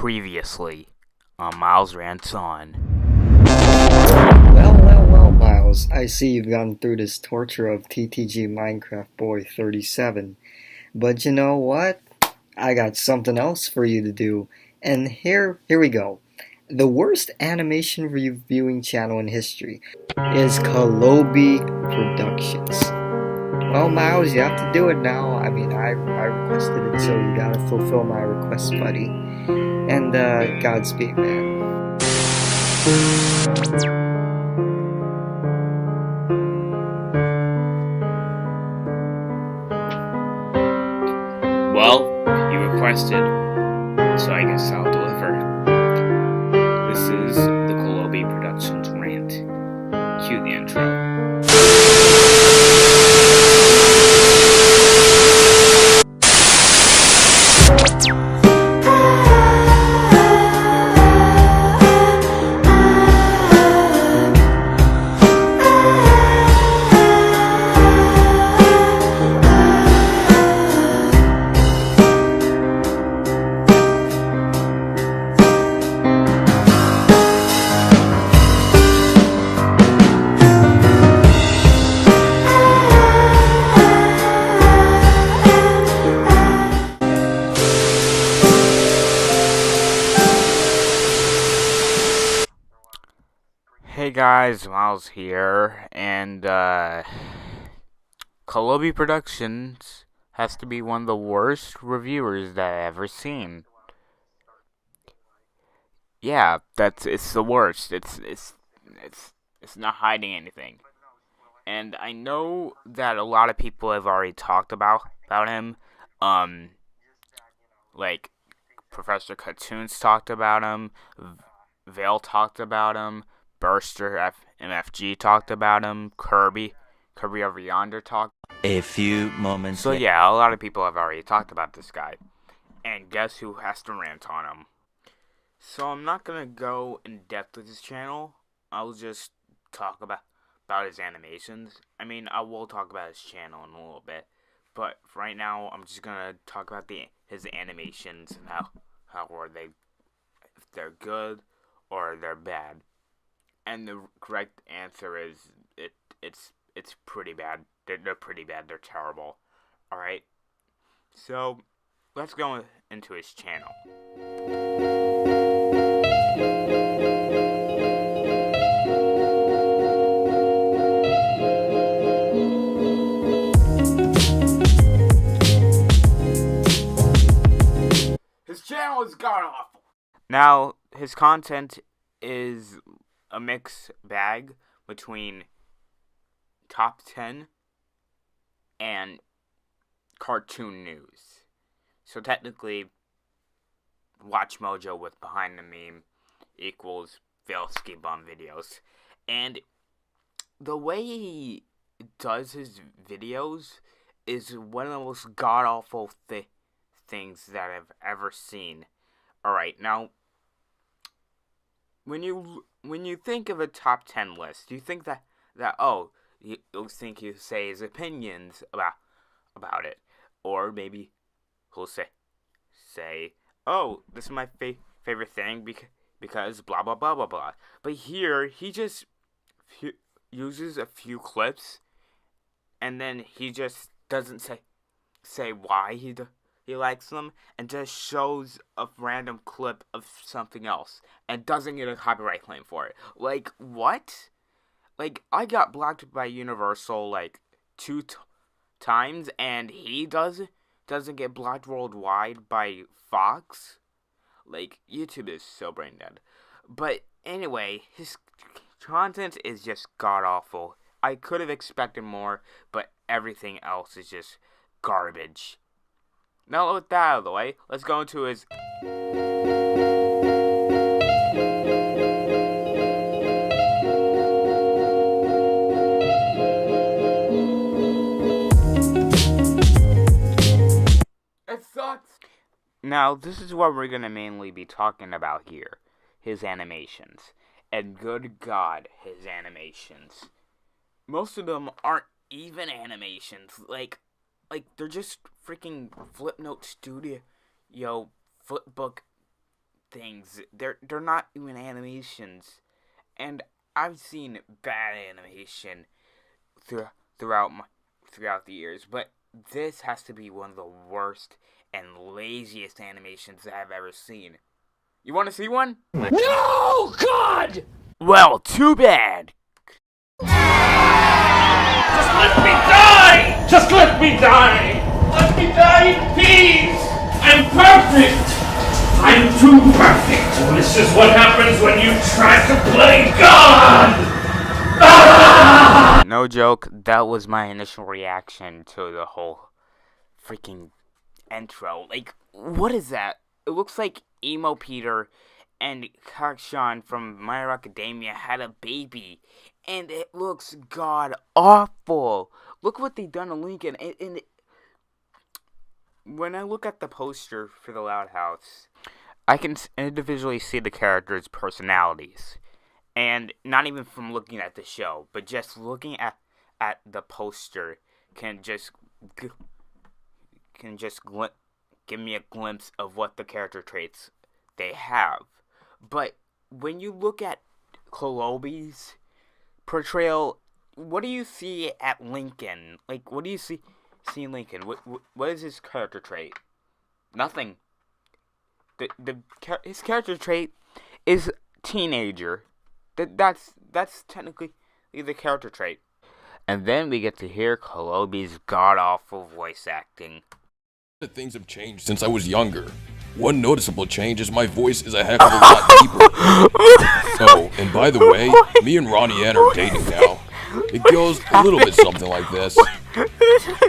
Previously on Miles Rants On. Well, Miles. I see you've gone through this torture of TTG Minecraft Boy 37. But you know what? I got something else for you to do. And here we go. The worst animation reviewing channel in history is Calobi Productions. Well, Miles, you have to do it now. I mean, I requested it, so you gotta fulfill my request, buddy. And, Godspeed, man. Well, you requested, so I guess I'll deliver. This is the Calobi Productions rant. Cue the intro. Hey guys, Miles here, and Calobi Productions has to be one of the worst reviewers that I've ever seen. Yeah, it's the worst. It's not hiding anything. And I know that a lot of people have already talked about him. Like Professor Cartoons talked about him, Vale talked about him, Burster MFG talked about him, Kirby over yonder talked. A few moments. So yeah, a lot of people have already talked about this guy. And guess who has to rant on him? So I'm not gonna go in depth with his channel. I'll just talk about his animations. I mean, I will talk about his channel in a little bit, but for right now, I'm just gonna talk about his animations and how are they, if they're good or they're bad. And the correct answer is it's pretty bad. They're pretty bad. They're terrible. All right. So let's go into his channel. His channel is god-awful. Now, his content is a mixed bag between top 10 and cartoon news. So technically, Watch Mojo with Behind the Meme equals Ski Bum videos. And the way he does his videos is one of the most god-awful things that I've ever seen. Alright, now, when you think of a top 10 list, you think that you'll think he'll say his opinions about it, or maybe he'll say oh, this is my favorite thing because blah blah blah blah blah. But here he just uses a few clips, and then he just doesn't say why he likes them, and just shows a random clip of something else and doesn't get a copyright claim for it. Like, what? Like, I got blocked by Universal like 2 times, and he doesn't get blocked worldwide by Fox. Like, YouTube is so brain dead. But anyway, his content is just god awful. I could have expected more, but everything else is just garbage. Now, with that out of the way, let's go into his... It sucks! Now, this is what we're going to mainly be talking about here. His animations. And good God, his animations. Most of them aren't even animations. Like they're just freaking Flipnote Studio, flipbook things. They're not even animations, and I've seen bad animation throughout the years, but this has to be one of the worst and laziest animations that I've ever seen. You want to see one? No, God! Well, too bad. Just let me die! Just let me die! Let me die in peace! I'm perfect! I'm too perfect! This is what happens when you try to play God! Ah! No joke, that was my initial reaction to the whole freaking intro. Like, what is that? It looks like Emo Peter and Kakshan from My Hero Academia had a baby, and it looks god awful. Look what they done to Lincoln. And when I look at the poster for the Loud House, I can individually see the characters' personalities, and not even from looking at the show, but just looking at the poster can just give me a glimpse of what the character traits they have. But when you look at Calobi's portrayal, what do you see at Lincoln? Like, what do you see in Lincoln? What is his character trait? Nothing. His character trait is teenager. That's technically the character trait. And then we get to hear Calobi's god-awful voice acting. Things have changed since I was younger. One noticeable change is my voice is a heck of a lot deeper. Oh, and by the way, me and Ronnie Ann are dating now. It goes a little bit something like this.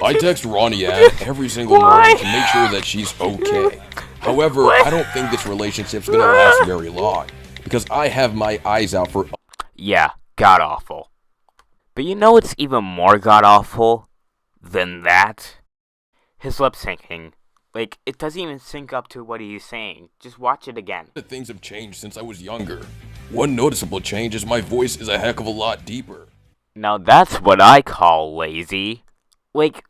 I text Ronnie Ann every single morning to make sure that she's okay. However, I don't think this relationship's gonna last very long, because I have my eyes out for... Yeah, god-awful. But you know what's even more god-awful than that? His lip syncing. Like, it doesn't even sync up to what he's saying. Just watch it again. Things have changed since I was younger. One noticeable change is my voice is a heck of a lot deeper. Now that's what I call lazy. Like,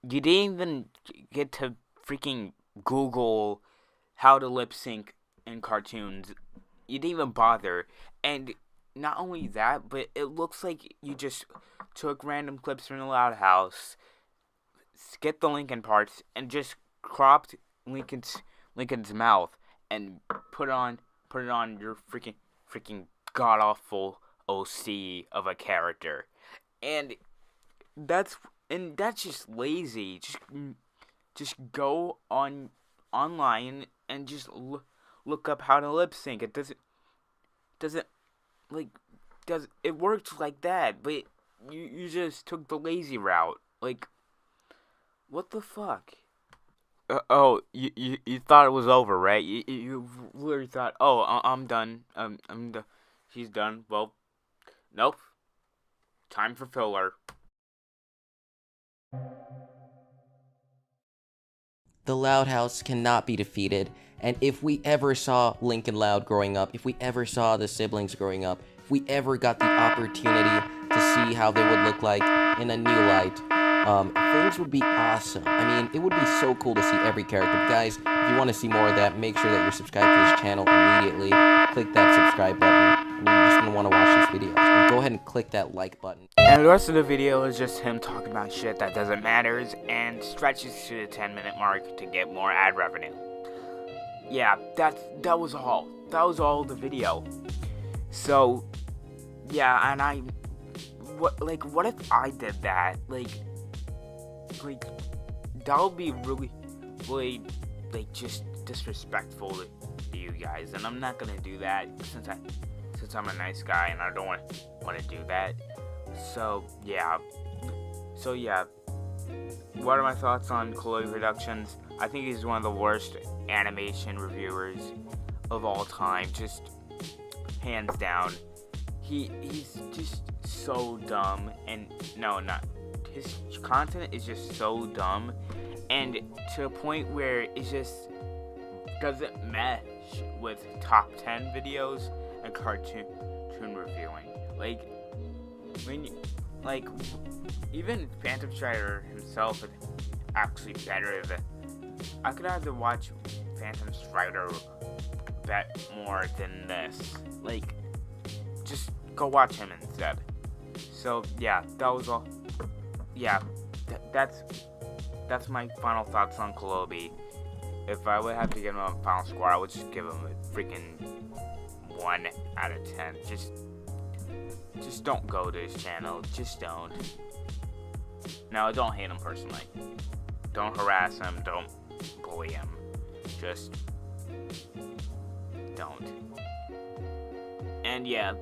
you didn't even get to freaking Google how to lip sync in cartoons. You didn't even bother. And not only that, but it looks like you just took random clips from the Loud House, skipped the Lincoln parts, and just cropped Lincoln's mouth and put it on your freaking god awful OC of a character, and that's just lazy. Just go online and just look up how to lip sync. It it works like that, but you just took the lazy route. Like, what the fuck? You thought it was over, right? You literally thought, oh, I'm done. I'm done. She's done. Well, nope. Time for filler. The Loud House cannot be defeated, and if we ever saw Lincoln Loud growing up, if we ever saw the siblings growing up, if we ever got the opportunity to see how they would look like in a new light, things would be awesome. I mean, it would be so cool to see every character. But guys, if you want to see more of that, make sure that you're subscribed to this channel immediately. Click that subscribe button, and you're just going to want to watch this video. So go ahead and click that like button. And the rest of the video is just him talking about shit that doesn't matter and stretches to the 10-minute mark to get more ad revenue. Yeah, that was all. That was all the video. So, yeah, and what if I did that? Like, that would be really, just disrespectful to you guys, and I'm not gonna do that since I'm a nice guy and I don't want to do that. So yeah, what are my thoughts on Calobi Productions? I think he's one of the worst animation reviewers of all time, just hands down. He's just so dumb, and his content is just so dumb, and to a point where it just doesn't mesh with top 10 videos and cartoon reviewing. Like, even Phantom Strider himself is actually better than... I could either watch Phantom Strider bet more than this. Like, just go watch him instead. So yeah, that was all. Yeah, that's my final thoughts on Calobi. If I would have to give him a final score, I would just give him a freaking 1 out of 10. Just don't go to his channel. Just don't. No, don't hate him personally. Don't harass him. Don't bully him. Just don't. And yeah,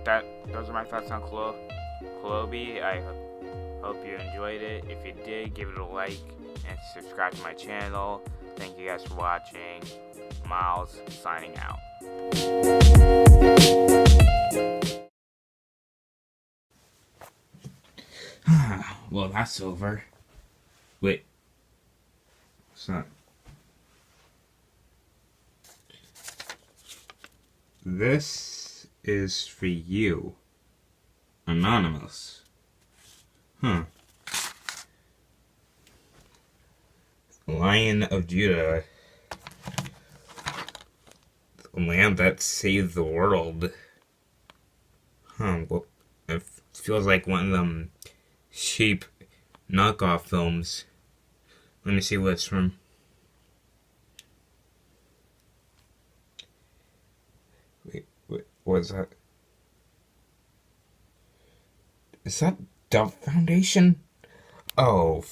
those are my thoughts on Calobi. I hope you enjoyed it. If you did, give it a like and subscribe to my channel. Thank you guys for watching. Miles signing out. Well, that's over. Wait. What's that? This is for you. Anonymous. Huh. Lion of Judah. The lamb that saved the world. Huh, well, it feels like one of them cheap knockoff films. Let me see what it's from. Wait, what is that? Is that Dove Foundation? Oh,